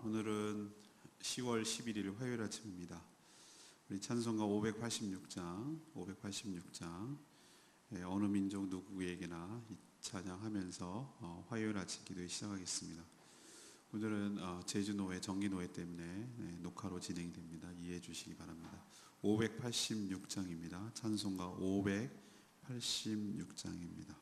오늘은 10월 11일 화요일 아침입니다. 우리 찬송가 586장 어느 민족 누구에게나 이 찬양하면서 화요일 아침 기도에 시작하겠습니다. 오늘은 제주노회 정기노회 때문에 녹화로 진행됩니다. 이해해 주시기 바랍니다. 586장입니다. 찬송가 586장입니다.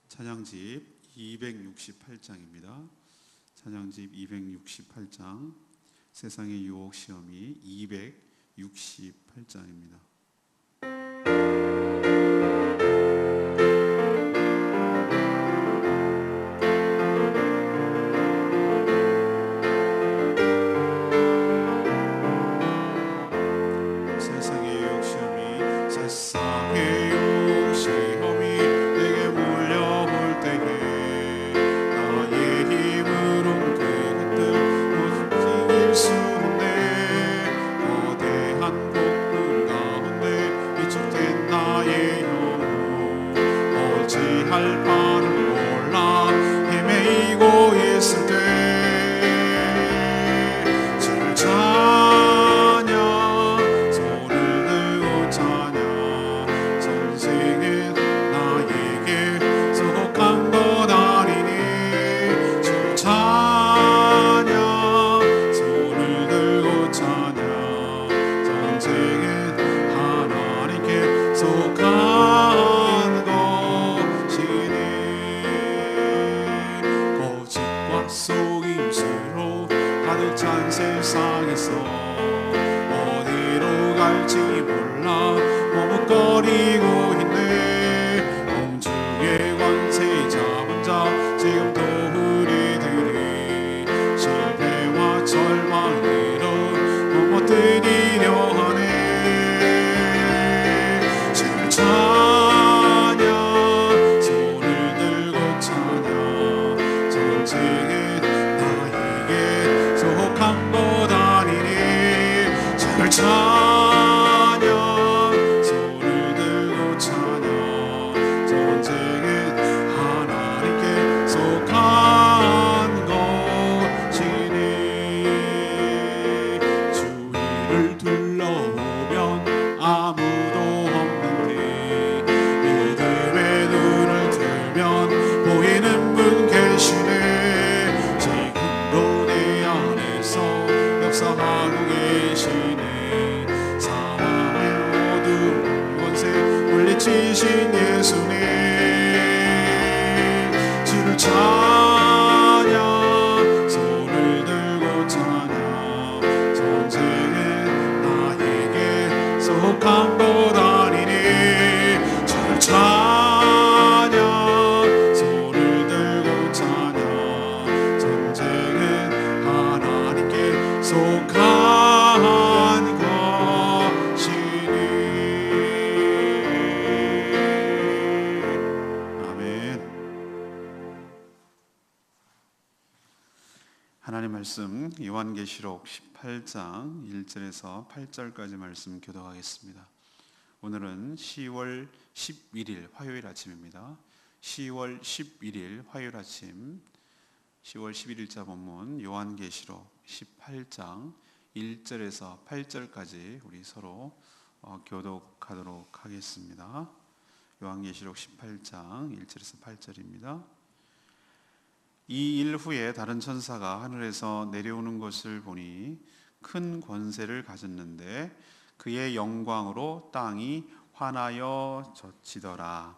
찬양집 268장입니다. 찬양집 268장 세상의 유혹 시험이 268장입니다. 속임수로 가득 찬 세상에서 어디로 갈지 몰라 머뭇거리고 있네. 공중의 권세 잡은 자 지금도 우리들이 실패와 절망으로 넘어뜨리려 하네. 주를 찬양 손을 들고 찬양 전쟁은 나에게 속한 것 아니니. 주를 찬양 손을 들고 찬양 전쟁은 하나님께 속한 것이니. 주위를 둘러보면 아무도 없는데 믿음의 눈을 들면 보이는 분 계시네. 지금도 내 안에서 역사하고 계시네. 사망의 어두운 권세 물리치신 예수님. 주를 찬양 손을 들고 찬양 전쟁은 나에게 속한 것 아니니. 주를 찬양 손을 들고 찬양 전쟁은 하나님께 속한 것이니. 아멘. 하나님 말씀 요한계시록 18장 1절에서 8절까지 말씀 교독하겠습니다. 오늘은 10월 11일 화요일 아침입니다. 10월 11일 화요일 아침 10월 11일자 본문 요한계시록 18장 1절에서 8절까지 우리 서로 교독하도록 하겠습니다. 요한계시록 18장 1절에서 8절입니다. 이 일 후에 다른 천사가 하늘에서 내려오는 것을 보니 큰 권세를 가졌는데 그의 영광으로 땅이 환하여 젖히더라.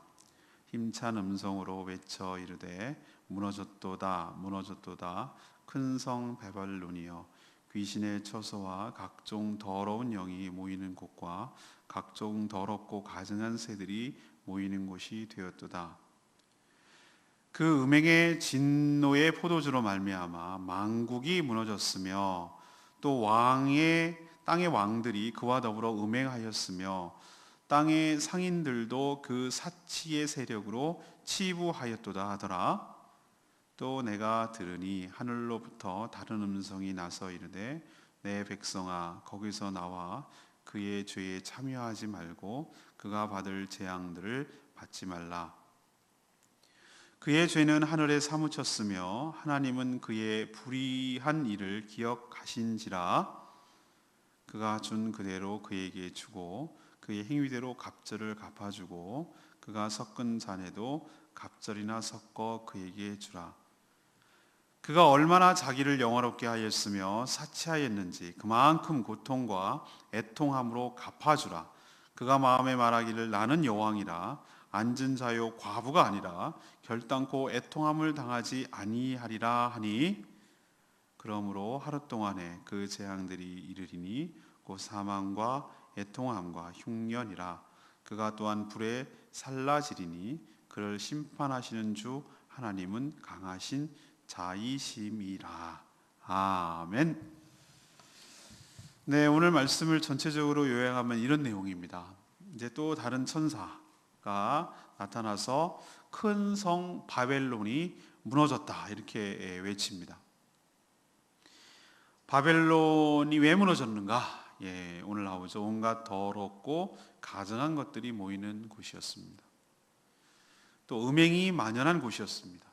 힘찬 음성으로 외쳐 이르되 무너졌도다 무너졌도다 큰 성 바벨론이여 귀신의 처소와 각종 더러운 영이 모이는 곳과 각종 더럽고 가증한 새들이 모이는 곳이 되었도다. 그 음행의 진노의 포도주로 말미암아 만국이 무너졌으며 또 땅의 왕들이 그와 더불어 음행하였으며 땅의 상인들도 그 사치의 세력으로 치부하였도다 하더라. 또 내가 들으니 하늘로부터 다른 음성이 나서 이르되 내 백성아 거기서 나와 그의 죄에 참여하지 말고 그가 받을 재앙들을 받지 말라. 그의 죄는 하늘에 사무쳤으며 하나님은 그의 불의한 일을 기억하신지라. 그가 준 그대로 그에게 주고 그의 행위대로 갑절을 갚아주고 그가 섞은 잔에도 갑절이나 섞어 그에게 주라. 그가 얼마나 자기를 영화롭게 하였으며 사치하였는지 그만큼 고통과 애통함으로 갚아주라. 그가 마음에 말하기를 나는 여왕이라 앉은 자요 과부가 아니라 결단코 애통함을 당하지 아니하리라 하니. 그러므로 하루 동안에 그 재앙들이 이르리니 곧 사망과 애통함과 흉년이라. 그가 또한 불에 살라지리니 그를 심판하시는 주 하나님은 강하신 자이심이라. 아멘. 네, 오늘 말씀을 전체적으로 요약하면 이런 내용입니다. 이제 또 다른 천사가 나타나서 큰 성 바벨론이 무너졌다 이렇게 외칩니다. 바벨론이 왜 무너졌는가? 오늘 나오죠. 온갖 더럽고 가증한 것들이 모이는 곳이었습니다. 또 음행이 만연한 곳이었습니다.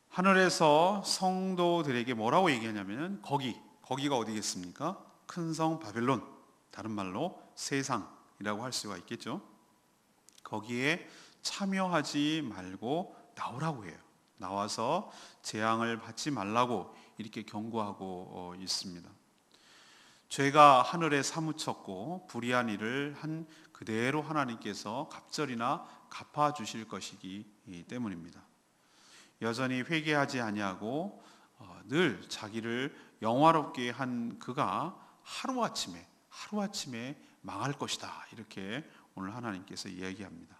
하늘에서 성도들에게 뭐라고 얘기하냐면 거기가 어디겠습니까? 큰 성 바벨론, 다른 말로 세상이라고 할 수가 있겠죠. 거기에 참여하지 말고 나오라고 해요. 나와서 재앙을 받지 말라고 이렇게 경고하고 있습니다. 죄가 하늘에 사무쳤고 불의한 일을 한 그대로 하나님께서 갑절이나 갚아주실 것이기 때문입니다. 여전히 회개하지 아니하고 늘 자기를 영화롭게 한 그가 하루아침에 망할 것이다. 이렇게 오늘 하나님께서 이야기합니다.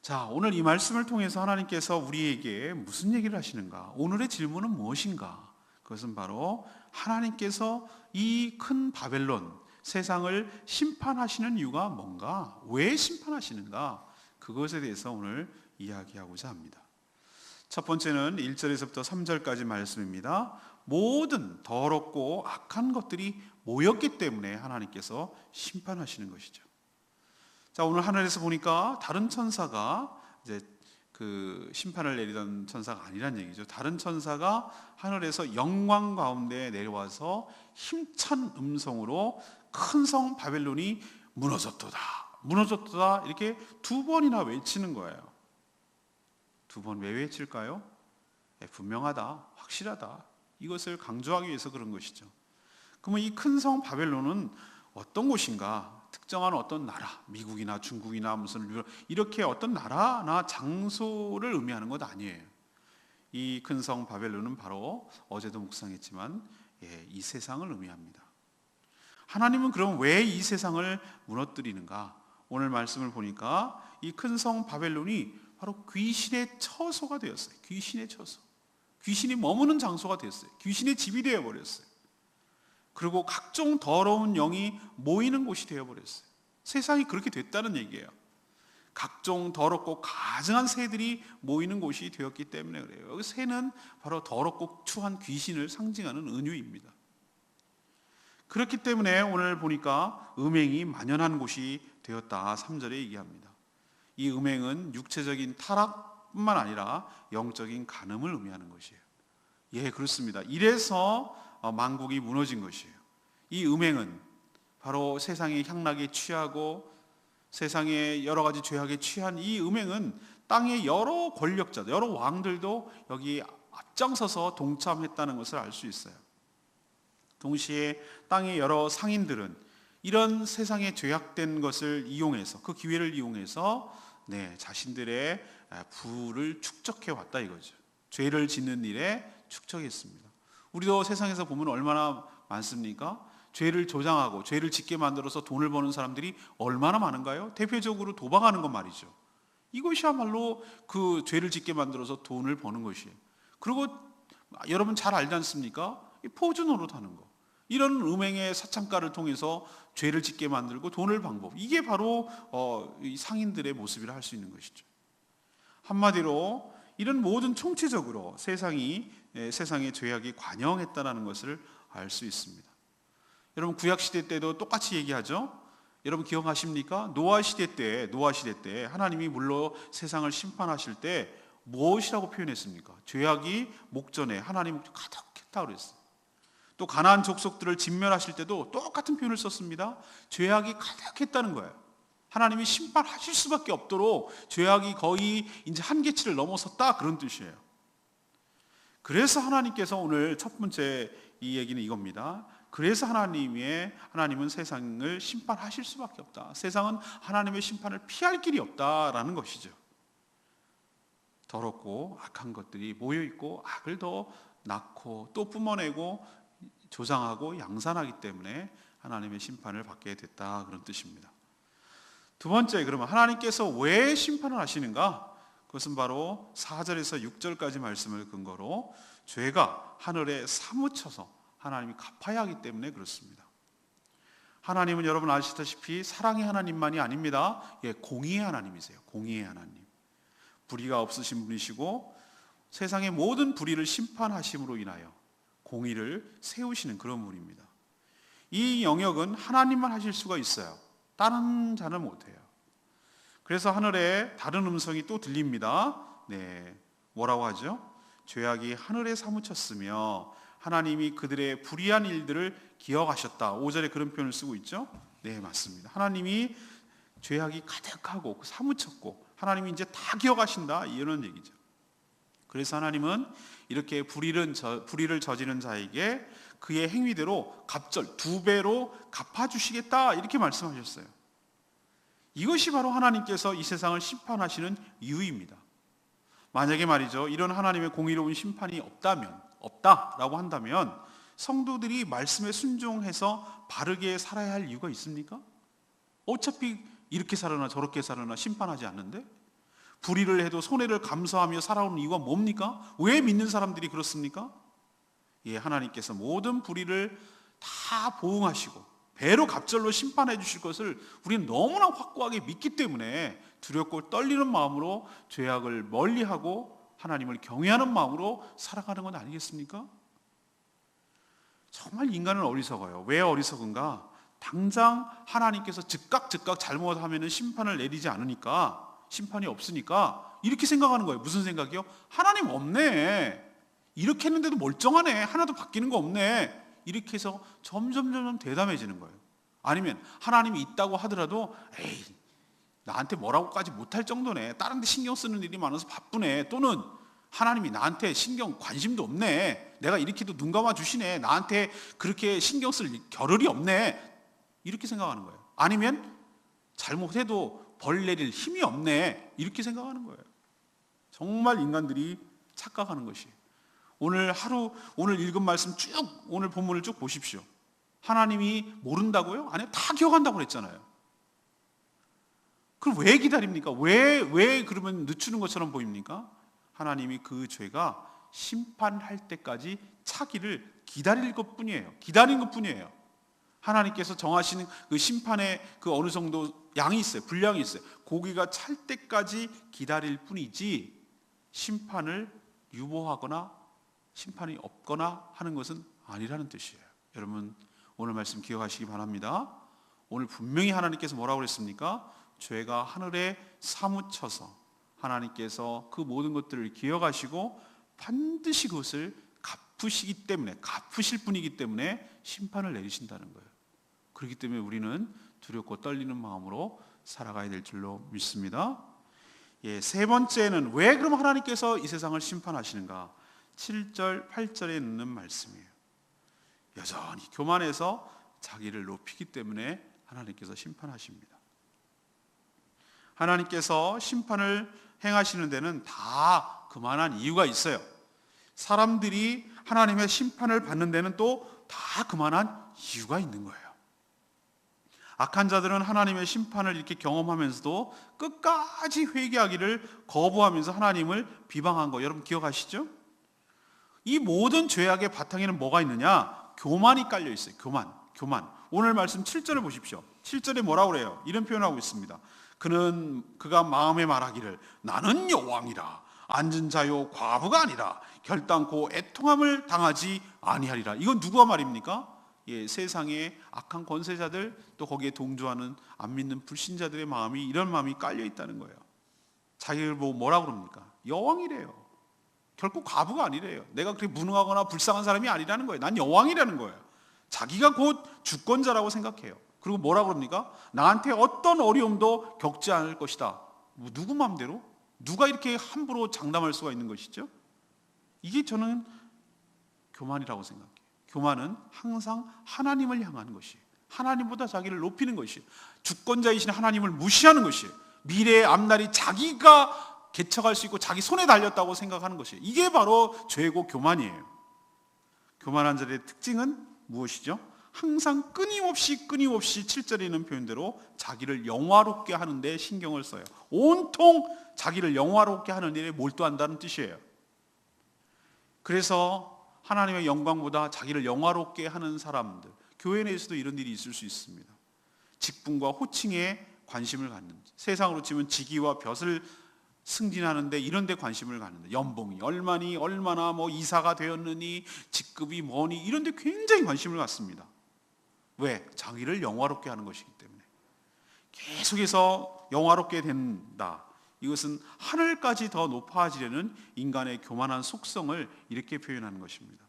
자, 오늘 이 말씀을 통해서 하나님께서 우리에게 무슨 얘기를 하시는가? 오늘의 질문은 무엇인가? 그것은 바로 하나님께서 이 큰 바벨론, 세상을 심판하시는 이유가 뭔가? 왜 심판하시는가? 그것에 대해서 오늘 이야기하고자 합니다. 첫 번째는 1절에서부터 3절까지 말씀입니다. 모든 더럽고 악한 것들이 모였기 때문에 하나님께서 심판하시는 것이죠. 자, 오늘 하늘에서 보니까 다른 천사가 이제 그 심판을 내리던 천사가 아니란 얘기죠. 다른 천사가 하늘에서 영광 가운데 내려와서 힘찬 음성으로 큰 성 바벨론이 무너졌도다 이렇게 두 번이나 외치는 거예요. 두 번 왜 외칠까요? 분명하다, 확실하다, 이것을 강조하기 위해서 그런 것이죠. 그러면 이 큰 성 바벨론은 어떤 곳인가? 특정한 어떤 나라, 미국이나 중국이나 무슨 유럽, 이렇게 어떤 나라나 장소를 의미하는 것 아니에요. 이 큰 성 바벨론은 바로 어제도 묵상했지만 이 세상을 의미합니다. 하나님은 그럼 왜 이 세상을 무너뜨리는가? 오늘 말씀을 보니까 이 큰 성 바벨론이 바로 귀신의 처소가 되었어요. 귀신의 처소. 귀신이 머무는 장소가 되었어요. 귀신의 집이 되어버렸어요. 그리고 각종 더러운 영이 모이는 곳이 되어버렸어요. 세상이 그렇게 됐다는 얘기예요. 각종 더럽고 가증한 새들이 모이는 곳이 되었기 때문에 그래요. 여기 새는 바로 더럽고 추한 귀신을 상징하는 은유입니다. 그렇기 때문에 오늘 보니까 음행이 만연한 곳이 되었다. 3절에 얘기합니다. 이 음행은 육체적인 타락뿐만 아니라 영적인 간음을 의미하는 것이에요. 예, 그렇습니다. 이래서 만국이 무너진 것이에요. 이 음행은 바로 세상의 향락에 취하고 세상의 여러 가지 죄악에 취한 이 음행은 땅의 여러 권력자들, 여러 왕들도 여기 앞장서서 동참했다는 것을 알 수 있어요. 동시에 땅의 여러 상인들은 이런 세상에 죄악된 것을 이용해서, 그 기회를 이용해서 자신들의 부를 축적해 왔다 이거죠. 죄를 짓는 일에 축적했습니다. 우리도 세상에서 보면 얼마나 많습니까? 죄를 조장하고 죄를 짓게 만들어서 돈을 버는 사람들이 얼마나 많은가요? 대표적으로 도박하는 것 말이죠. 이것이야말로 그 죄를 짓게 만들어서 돈을 버는 것이에요. 그리고 여러분 잘 알지 않습니까? 포즈 노릇하는 거. 이런 음행의 사창가를 통해서 죄를 짓게 만들고 돈을 방법. 이게 바로 이 상인들의 모습이라 할 수 있는 것이죠. 한마디로 이런 모든 총체적으로 세상의 죄악이 관영했다는 것을 알 수 있습니다. 여러분 구약 시대 때도 똑같이 얘기하죠. 여러분 기억하십니까? 노아 시대 때 하나님이 물로 세상을 심판하실 때 무엇이라고 표현했습니까? 죄악이 목전에 하나님 가득했다고 그랬어요. 또 가나안 족속들을 진멸하실 때도 똑같은 표현을 썼습니다. 죄악이 가득했다는 거예요. 하나님이 심판하실 수밖에 없도록 죄악이 거의 이제 한계치를 넘어섰다, 그런 뜻이에요. 그래서 하나님께서 오늘 첫 번째 이 얘기는 이겁니다. 그래서 하나님은 세상을 심판하실 수밖에 없다. 세상은 하나님의 심판을 피할 길이 없다라는 것이죠. 더럽고 악한 것들이 모여 있고 악을 더 낳고 또 뿜어내고 조장하고 양산하기 때문에 하나님의 심판을 받게 됐다, 그런 뜻입니다. 두 번째, 그러면 하나님께서 왜 심판을 하시는가? 그것은 바로 4절에서 6절까지 말씀을 근거로 죄가 하늘에 사무쳐서 하나님이 갚아야 하기 때문에 그렇습니다. 하나님은 여러분 아시다시피 사랑의 하나님만이 아닙니다. 공의의 하나님이세요. 공의의 하나님. 불의가 없으신 분이시고 세상의 모든 불의를 심판하심으로 인하여 공의를 세우시는 그런 분입니다. 이 영역은 하나님만 하실 수가 있어요. 다른 자는 못해요. 그래서 하늘에 다른 음성이 또 들립니다. 뭐라고 하죠? 죄악이 하늘에 사무쳤으며 하나님이 그들의 불의한 일들을 기억하셨다. 5절에 그런 표현을 쓰고 있죠. 네, 맞습니다. 하나님이 죄악이 가득하고 사무쳤고 하나님이 이제 다 기억하신다, 이런 얘기죠. 그래서 하나님은 이렇게 불의를 저지른 자에게 그의 행위대로 갑절 2배로 갚아주시겠다, 이렇게 말씀하셨어요. 이것이 바로 하나님께서 이 세상을 심판하시는 이유입니다. 만약에 말이죠, 이런 하나님의 공의로운 심판이 없다라고 한다면 성도들이 말씀에 순종해서 바르게 살아야 할 이유가 있습니까? 어차피 이렇게 살으나 저렇게 살으나 심판하지 않는데, 불의를 해도 손해를 감수하며 살아오는 이유가 뭡니까? 왜 믿는 사람들이 그렇습니까? 예, 하나님께서 모든 불의를 다 보응하시고 배로 갑절로 심판해 주실 것을 우리는 너무나 확고하게 믿기 때문에 두렵고 떨리는 마음으로 죄악을 멀리하고 하나님을 경외하는 마음으로 살아가는 건 아니겠습니까? 정말 인간은 어리석어요. 왜 어리석은가? 당장 하나님께서 즉각 잘못하면 심판을 내리지 않으니까, 심판이 없으니까 이렇게 생각하는 거예요. 무슨 생각이요? 하나님 없네, 이렇게 했는데도 멀쩡하네, 하나도 바뀌는 거 없네, 이렇게 해서 점점 대담해지는 거예요. 아니면 하나님이 있다고 하더라도 에이, 나한테 뭐라고까지 못할 정도네, 다른 데 신경 쓰는 일이 많아서 바쁘네, 또는 하나님이 나한테 신경 관심도 없네, 내가 이렇게도 눈 감아 주시네, 나한테 그렇게 신경 쓸 겨를이 없네, 이렇게 생각하는 거예요. 아니면 잘못해도 벌 내릴 힘이 없네, 이렇게 생각하는 거예요. 정말 인간들이 착각하는 것이. 오늘 읽은 말씀 오늘 본문을 쭉 보십시오. 하나님이 모른다고요? 아니요, 다 기억한다고 그랬잖아요. 그럼 왜 기다립니까? 왜 그러면 늦추는 것처럼 보입니까? 하나님이 그 죄가 심판할 때까지 차기를 기다린 것뿐이에요. 하나님께서 정하시는 그 심판의 그 어느 정도 양이 있어요. 분량이 있어요. 고기가 찰 때까지 기다릴 뿐이지, 심판을 유보하거나 심판이 없거나 하는 것은 아니라는 뜻이에요. 여러분, 오늘 말씀 기억하시기 바랍니다. 오늘 분명히 하나님께서 뭐라고 그랬습니까? 죄가 하늘에 사무쳐서 하나님께서 그 모든 것들을 기억하시고 반드시 그것을 갚으실 분이기 때문에 심판을 내리신다는 거예요. 그렇기 때문에 우리는 두렵고 떨리는 마음으로 살아가야 될 줄로 믿습니다. 예, 세 번째는 왜 그럼 하나님께서 이 세상을 심판하시는가? 7절, 8절에 있는 말씀이에요. 여전히 교만해서 자기를 높이기 때문에 하나님께서 심판하십니다. 하나님께서 심판을 행하시는 데는 다 그만한 이유가 있어요. 사람들이 하나님의 심판을 받는 데는 또 다 그만한 이유가 있는 거예요. 악한 자들은 하나님의 심판을 이렇게 경험하면서도 끝까지 회개하기를 거부하면서 하나님을 비방한 거 여러분 기억하시죠? 이 모든 죄악의 바탕에는 뭐가 있느냐? 교만이 깔려 있어요. 교만. 오늘 말씀 7절을 보십시오. 7절에 뭐라고 그래요? 이런 표현을 하고 있습니다. 그가 마음에 말하기를 나는 여왕이라, 앉은 자요 과부가 아니라 결단코 애통함을 당하지 아니하리라. 이건 누구가 말입니까? 예, 세상의 악한 권세자들, 또 거기에 동조하는 안 믿는 불신자들의 마음이, 이런 마음이 깔려 있다는 거예요. 자기를 보고 뭐라고 그럽니까? 여왕이래요. 결코 과부가 아니래요. 내가 그렇게 무능하거나 불쌍한 사람이 아니라는 거예요. 난 여왕이라는 거예요. 자기가 곧 주권자라고 생각해요. 그리고 뭐라고 그럽니까? 나한테 어떤 어려움도 겪지 않을 것이다. 누구 마음대로? 누가 이렇게 함부로 장담할 수가 있는 것이죠? 이게 저는 교만이라고 생각해요. 교만은 항상 하나님을 향하는 것이에요. 하나님보다 자기를 높이는 것이에요. 주권자이신 하나님을 무시하는 것이에요. 미래의 앞날이 자기가 개척할 수 있고 자기 손에 달렸다고 생각하는 것이에요. 이게 바로 죄고 교만이에요. 교만한 자들의 특징은 무엇이죠? 항상 끊임없이 7절에 있는 표현대로 자기를 영화롭게 하는 데 신경을 써요. 온통 자기를 영화롭게 하는 일에 몰두한다는 뜻이에요. 그래서 하나님의 영광보다 자기를 영화롭게 하는 사람들, 교회 내에서도 이런 일이 있을 수 있습니다. 직분과 호칭에 관심을 갖는, 세상으로 치면 직위와 벼슬 승진하는데 이런 데 관심을 갖는데, 연봉이 얼마니, 얼마나 뭐 이사가 되었느니, 직급이 뭐니, 이런 데 굉장히 관심을 갖습니다. 왜? 자기를 영화롭게 하는 것이기 때문에. 계속해서 영화롭게 된다. 이것은 하늘까지 더 높아지려는 인간의 교만한 속성을 이렇게 표현하는 것입니다.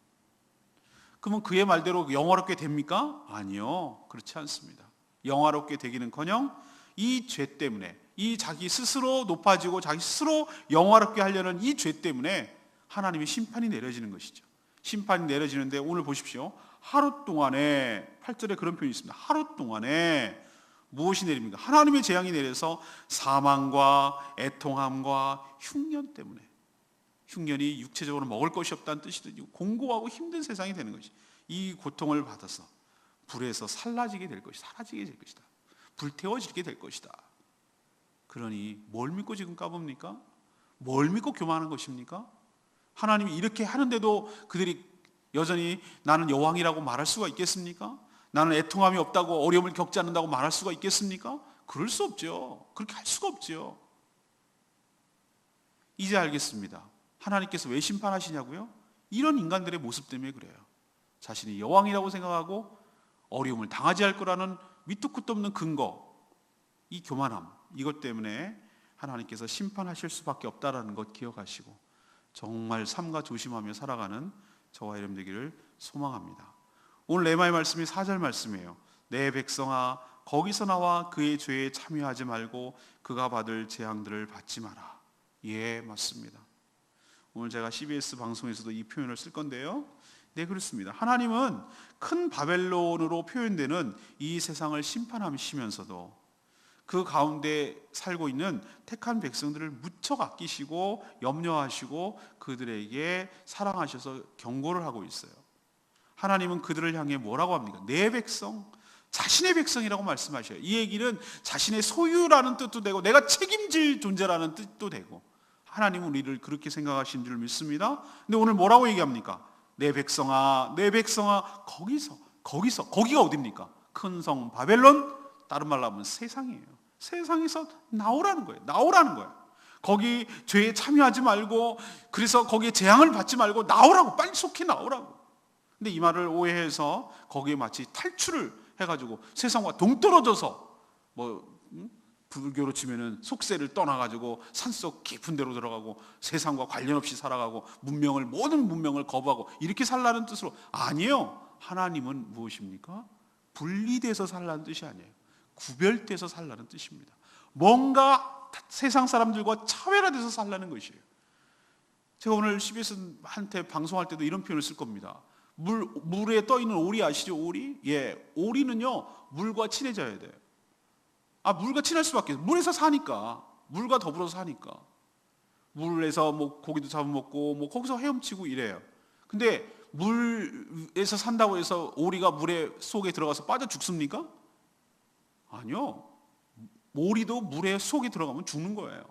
그러면 그의 말대로 영화롭게 됩니까? 아니요, 그렇지 않습니다. 영화롭게 되기는커녕 이 죄 때문에, 이 자기 스스로 높아지고 자기 스스로 영화롭게 하려는 이 죄 때문에 하나님의 심판이 내려지는 것이죠. 심판이 내려지는데 오늘 보십시오. 하루 동안에, 8절에 그런 표현이 있습니다. 하루 동안에 무엇이 내립니까? 하나님의 재앙이 내려서 사망과 애통함과 흉년 때문에, 흉년이 육체적으로 먹을 것이 없다는 뜻이도 공고하고 힘든 세상이 되는 것이, 이 고통을 받아서 불에서 사라지게 될 것이다. 사라지게 될 것이다. 불태워지게 될 것이다. 그러니 뭘 믿고 지금 까봅니까? 뭘 믿고 교만한 것입니까? 하나님이 이렇게 하는데도 그들이 여전히 나는 여왕이라고 말할 수가 있겠습니까? 나는 애통함이 없다고, 어려움을 겪지 않는다고 말할 수가 있겠습니까? 그럴 수 없죠. 그렇게 할 수가 없죠. 이제 알겠습니다. 하나님께서 왜 심판하시냐고요? 이런 인간들의 모습 때문에 그래요. 자신이 여왕이라고 생각하고 어려움을 당하지 할 거라는 밑도 끝도 없는 근거, 이 교만함, 이것 때문에 하나님께서 심판하실 수밖에 없다는 것 기억하시고 정말 삼가 조심하며 살아가는 저와 여러분 되기를 소망합니다. 오늘 레마의 말씀이 4절 말씀이에요. 내 백성아, 거기서 나와 그의 죄에 참여하지 말고 그가 받을 재앙들을 받지 마라. 예, 맞습니다. 오늘 제가 CBS 방송에서도 이 표현을 쓸 건데요. 네, 그렇습니다. 하나님은 큰 바벨론으로 표현되는 이 세상을 심판하시면서도 그 가운데 살고 있는 택한 백성들을 무척 아끼시고 염려하시고 그들에게 사랑하셔서 경고를 하고 있어요. 하나님은 그들을 향해 뭐라고 합니까? 내 백성, 자신의 백성이라고 말씀하셔요. 이 얘기는 자신의 소유라는 뜻도 되고 내가 책임질 존재라는 뜻도 되고, 하나님은 우리를 그렇게 생각하신 줄 믿습니다. 근데 오늘 뭐라고 얘기합니까? 내 백성아, 내 백성아, 거기가 어딥니까? 큰 성 바벨론, 다른 말로 하면 세상이에요. 세상에서 나오라는 거예요. 거기 죄에 참여하지 말고, 그래서 거기에 재앙을 받지 말고 나오라고, 빨리 속히 나오라고. 근데 이 말을 오해해서 거기에 마치 탈출을 해가지고 세상과 동떨어져서, 불교로 치면은 속세를 떠나가지고 산속 깊은 데로 들어가고 세상과 관련 없이 살아가고 모든 문명을 거부하고 이렇게 살라는 뜻으로, 아니에요. 하나님은 무엇입니까? 분리돼서 살라는 뜻이 아니에요. 구별돼서 살라는 뜻입니다. 뭔가 세상 사람들과 차별화돼서 살라는 것이에요. 제가 오늘 CBS한테 방송할 때도 이런 표현을 쓸 겁니다. 물에 떠 있는 오리 아시죠? 오리? 예, 오리는요 물과 친해져야 돼요. 물과 친할 수밖에 없어요. 물에서 사니까, 물과 더불어서 사니까. 물에서 고기도 잡아먹고 거기서 헤엄치고 이래요. 근데 물에서 산다고 해서 오리가 물에 속에 들어가서 빠져 죽습니까? 아니요. 오리도 물에 속에 들어가면 죽는 거예요.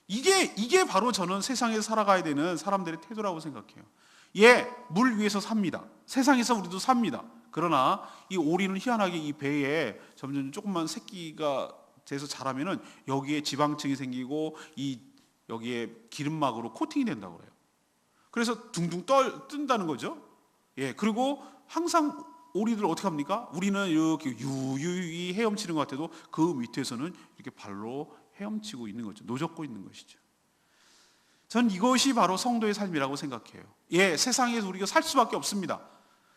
이게 바로 저는 세상에서 살아가야 되는 사람들의 태도라고 생각해요. 예, 물 위에서 삽니다. 세상에서 우리도 삽니다. 그러나 이 오리는 희한하게 이 배에 점점 조금만 새끼가 돼서 자라면은 여기에 지방층이 생기고 여기에 기름막으로 코팅이 된다고 그래요. 그래서 둥둥 뜬다는 거죠. 예, 그리고 항상 오리들 어떻게 합니까? 우리는 이렇게 유유히 헤엄치는 것 같아도 그 밑에서는 이렇게 발로 헤엄치고 있는 거죠. 노젓고 있는 것이죠. 전 이것이 바로 성도의 삶이라고 생각해요. 예, 세상에서 우리가 살 수밖에 없습니다.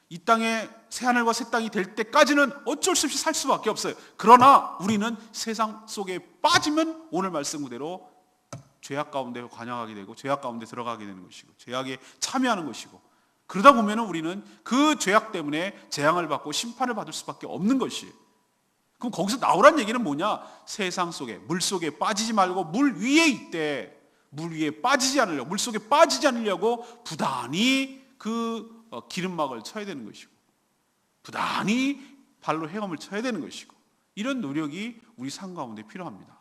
이 땅에 새하늘과 새 땅이 될 때까지는 어쩔 수 없이 살 수밖에 없어요. 그러나 우리는 세상 속에 빠지면 오늘 말씀 그대로 죄악 가운데 관영하게 되고 죄악 가운데 들어가게 되는 것이고 죄악에 참여하는 것이고, 그러다 보면 우리는 그 죄악 때문에 재앙을 받고 심판을 받을 수밖에 없는 것이에요. 그럼 거기서 나오란 얘기는 뭐냐? 세상 속에, 물 속에 빠지지 말고 물 위에 있대. 물 위에 빠지지 않으려고, 물 속에 빠지지 않으려고 부단히 그 기름막을 쳐야 되는 것이고, 부단히 발로 헤엄을 쳐야 되는 것이고, 이런 노력이 우리 삶 가운데 필요합니다.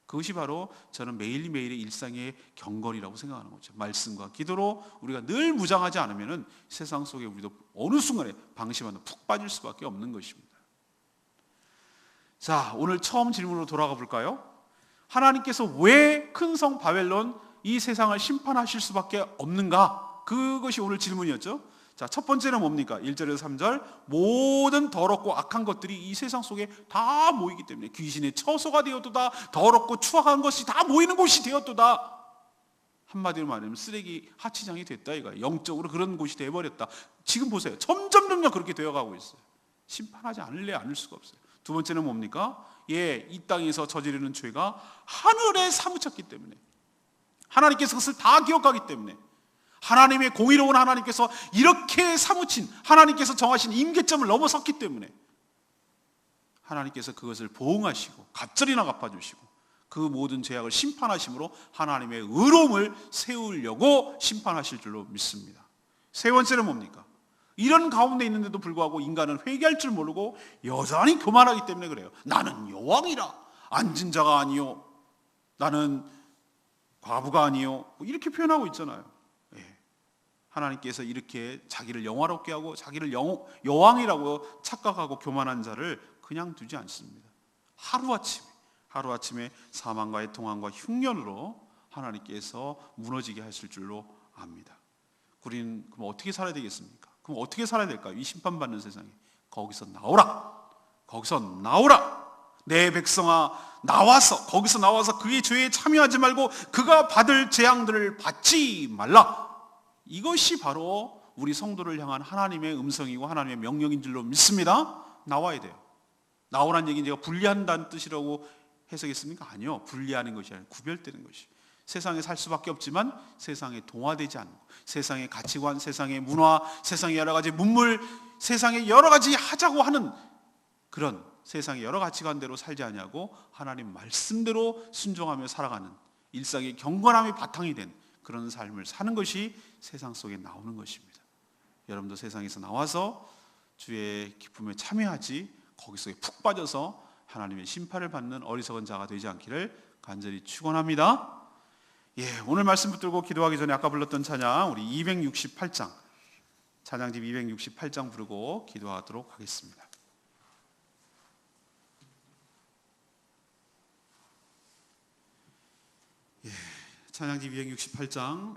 그것이 바로 저는 매일매일의 일상의 경건이라고 생각하는 거죠. 말씀과 기도로 우리가 늘 무장하지 않으면 세상 속에 우리도 어느 순간에 방심하다 푹 빠질 수밖에 없는 것입니다. 자, 오늘 처음 질문으로 돌아가 볼까요? 하나님께서 왜 큰 성 바벨론, 이 세상을 심판하실 수밖에 없는가? 그것이 오늘 질문이었죠. 자, 첫 번째는 뭡니까? 1절에서 3절, 모든 더럽고 악한 것들이 이 세상 속에 다 모이기 때문에, 귀신의 처소가 되었도다, 더럽고 추악한 것이 다 모이는 곳이 되었도다. 한마디로 말하면 쓰레기 하치장이 됐다 이거예요. 영적으로 그런 곳이 되어버렸다. 지금 보세요. 점점 그렇게 되어가고 있어요. 심판하지 않을 수가 없어요. 두 번째는 뭡니까? 예, 이 땅에서 저지르는 죄가 하늘에 사무쳤기 때문에, 하나님께서 그것을 다 기억하기 때문에, 하나님의 공의로운 하나님께서 이렇게 사무친, 하나님께서 정하신 임계점을 넘어섰기 때문에 하나님께서 그것을 보응하시고 갑절이나 갚아주시고, 그 모든 죄악을 심판하심으로 하나님의 의로움을 세우려고 심판하실 줄로 믿습니다. 세 번째는 뭡니까? 이런 가운데 있는데도 불구하고 인간은 회개할 줄 모르고 여전히 교만하기 때문에 그래요. 나는 여왕이라, 앉은 자가 아니요, 나는 과부가 아니요, 이렇게 표현하고 있잖아요. 하나님께서 이렇게 자기를 영화롭게 하고 자기를 여왕이라고 착각하고 교만한 자를 그냥 두지 않습니다. 하루아침에 사망과 애통함과 흉년으로 하나님께서 무너지게 하실 줄로 압니다. 우리는 그럼 어떻게 살아야 되겠습니까? 그럼 어떻게 살아야 될까요? 이 심판받는 세상에. 거기서 나오라. 내 백성아, 거기서 나와서 그의 죄에 참여하지 말고 그가 받을 재앙들을 받지 말라. 이것이 바로 우리 성도를 향한 하나님의 음성이고 하나님의 명령인 줄로 믿습니다. 나와야 돼요. 나오라는 얘기는 제가 분리한다는 뜻이라고 해석했습니까? 아니요. 분리하는 것이 아니라 구별되는 것이. 세상에 살 수밖에 없지만 세상에 동화되지 않고, 세상의 가치관, 세상의 문화, 세상의 여러 가지 문물, 세상에 여러 가지 하자고 하는 그런 세상의 여러 가치관대로 살지 않냐고 하나님 말씀대로 순종하며 살아가는 일상의 경건함이 바탕이 된 그런 삶을 사는 것이 세상 속에 나오는 것입니다. 여러분도 세상에서 나와서 주의 기쁨에 참여하지 거기 속에 푹 빠져서 하나님의 심판을 받는 어리석은 자가 되지 않기를 간절히 축원합니다. 오늘 말씀 붙들고 기도하기 전에 아까 불렀던 찬양 우리 268장 찬양집 268장 부르고 기도하도록 하겠습니다. 찬양집 268장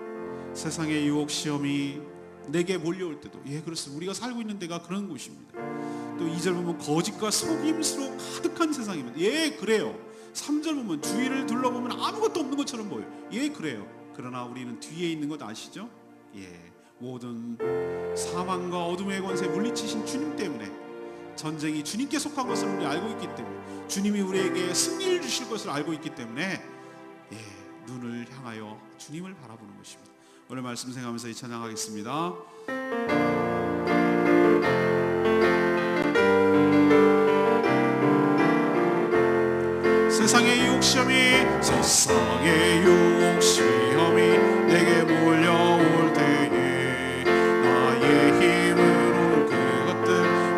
세상의 유혹 시험이 내게 몰려올 때도 그렇습니다. 우리가 살고 있는 데가 그런 곳입니다. 또 2절 보면 거짓과 속임수로 가득한 세상입니다. 그래요. 3절 보면 주위를 둘러보면 아무것도 없는 것처럼 보여요. 그래요. 그러나 우리는 뒤에 있는 것 아시죠? 모든 사망과 어둠의 권세 물리치신 주님 때문에, 전쟁이 주님께 속한 것을 우리 알고 있기 때문에, 주님이 우리에게 승리를 주실 것을 알고 있기 때문에 눈을 향하여 주님을 바라보는 것입니다. 오늘 말씀 생각하면서 이 찬양하겠습니다. 세상의 유혹 시험이 내게 몰려올 때에 나의 힘으로 그것들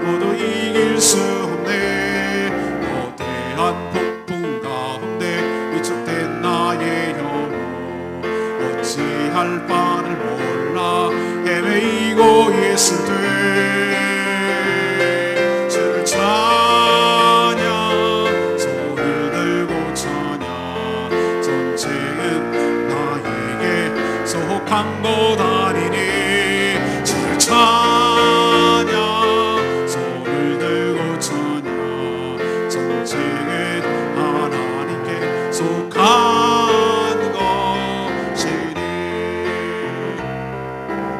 모두 이길 수 없네. 거대한 폭풍 가운데 위축된 나의 영혼 어찌할 바를 몰라 헤매이고 있을 때 주를 찬양 손을 들고 찬양 전쟁은 나에게 속한 것 아니니 주를 찬양 손을 들고 찬양 전쟁은 하나님께 속한 것이니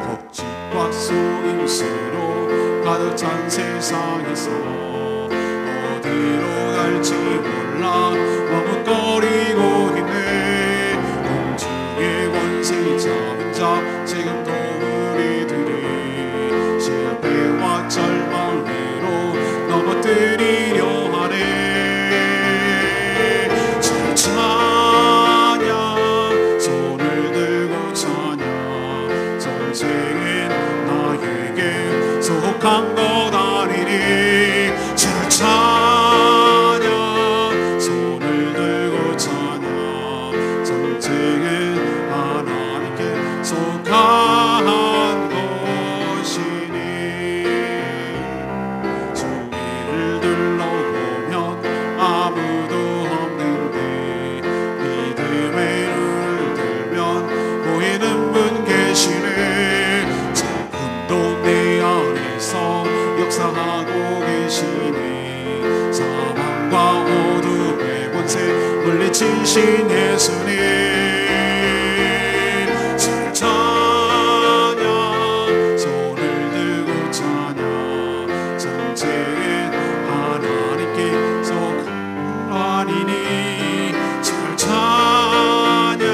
거짓과 속임수로 가득 찬 세상에서 어디로 갈지 몰라 머뭇거리고 있네. 공중의 권세 잡은 자 지금도 우리들이 실패와 절망 위로 넘어뜨리려 하네. 주를 찬양 손을 들고 찬양 전쟁은 나에게 속한 것 아니니 주를 찬양 손을 들고 찬양 전쟁은 하나님께 속한 것이니. 주위를 둘러보면 아무도 없는데 믿음의 눈을 들면 보이는 분 계시네. 지금도 내 안에서 역사하고 계시니 사망과 어둠의 권세 물리치신 예수님. 주를 찬양 손을 들고 찬양 전쟁은 하나님께 속한 아니니 주를 찬양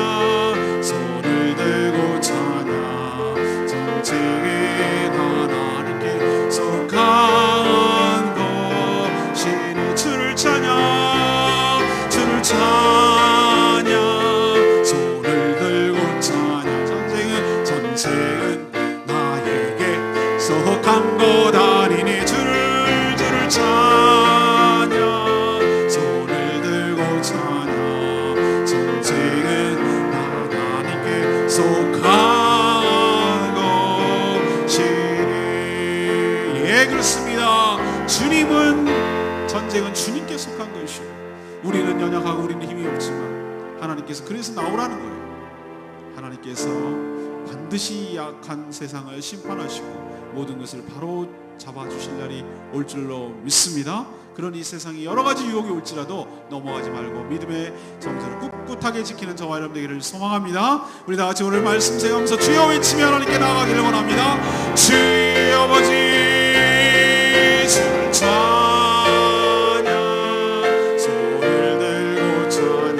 손을 들고 찬양 전쟁은 하나님께 속한 것이니. 주를 찬양 주를 찬양 강고 다니니 주를 찬양 손을 들고 찬양 전쟁은 하나님께 속한 것이니 예 그렇습니다. 주님은 전쟁은 주님께 속한 것이고 우리는 연약하고 우리는 힘이 없지만 하나님께서 그래서 나오라는 거예요. 하나님께서 반드시 약한 세상을 심판하시고 모든 것을 바로 잡아주실 날이 올 줄로 믿습니다. 그런 이 세상이 여러 가지 유혹이 올지라도 넘어가지 말고 믿음의 정서를 꿋꿋하게 지키는 저와 여러분 되기를 소망합니다. 우리 다 같이 오늘 말씀 새기면서 주여 외치며 하나님께 나아가기를 원합니다. 주여 아버지 주를 찬양 손을 들고 찬양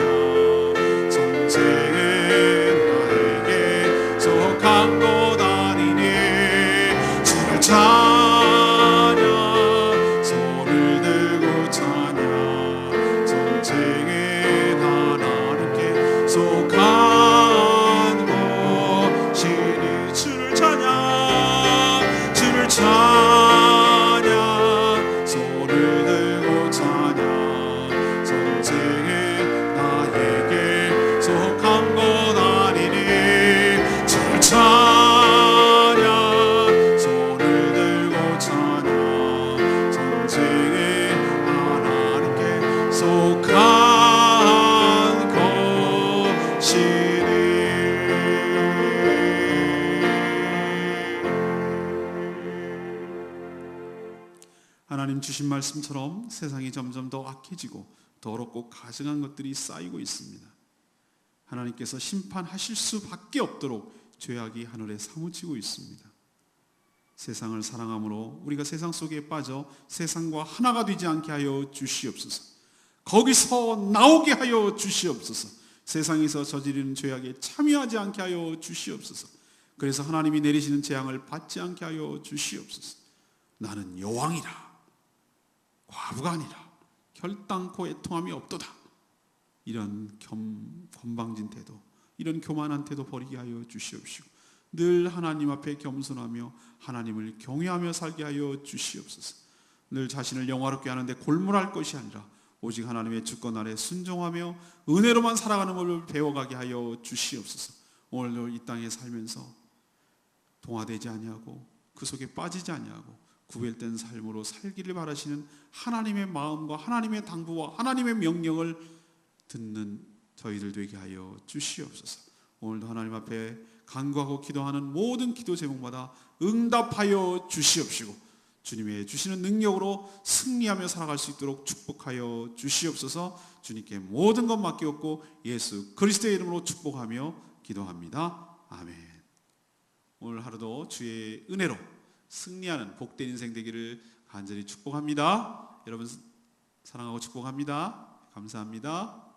전쟁은 나에게 속한 곳 아니니 주를 찬양 손을 들고 찬양 전쟁은 하나님께 속한 곳이니 주를 찬양 주를 찬양 손을 들고 찬양 전쟁은 나에게 속한 것 아니니 주를 찬양 손을 들고 찬양 전쟁은 하나님께 속한 것이니 하나님 주신 말씀처럼 세상이 점점 더 악해지고 더럽고 가증한 것들이 쌓이고 있습니다. 하나님께서 심판하실 수밖에 없도록 죄악이 하늘에 사무치고 있습니다. 세상을 사랑함으로 우리가 세상 속에 빠져 세상과 하나가 되지 않게 하여 주시옵소서. 거기서 나오게 하여 주시옵소서. 세상에서 저지르는 죄악에 참여하지 않게 하여 주시옵소서. 그래서 하나님이 내리시는 재앙을 받지 않게 하여 주시옵소서. 나는 여왕이라 과부가 아니라 혈당코 애통함이 없도다. 이런 건방진 태도, 이런 교만한 태도 버리게 하여 주시옵시고 늘 하나님 앞에 겸손하며 하나님을 경외하며 살게 하여 주시옵소서. 늘 자신을 영화롭게 하는데 골몰할 것이 아니라 오직 하나님의 주권 아래 순종하며 은혜로만 살아가는 것을 배워가게 하여 주시옵소서. 오늘도 이 땅에 살면서 동화되지 아니하고 그 속에 빠지지 아니하고 구별된 삶으로 살기를 바라시는 하나님의 마음과 하나님의 당부와 하나님의 명령을 듣는 저희들 되게 하여 주시옵소서. 오늘도 하나님 앞에 간구하고 기도하는 모든 기도 제목마다 응답하여 주시옵시고 주님의 주시는 능력으로 승리하며 살아갈 수 있도록 축복하여 주시옵소서. 주님께 모든 것 맡기옵고 예수 그리스도의 이름으로 축복하며 기도합니다. 아멘. 오늘 하루도 주의 은혜로 승리하는 복된 인생 되기를 간절히 축복합니다. 여러분 사랑하고 축복합니다. 감사합니다.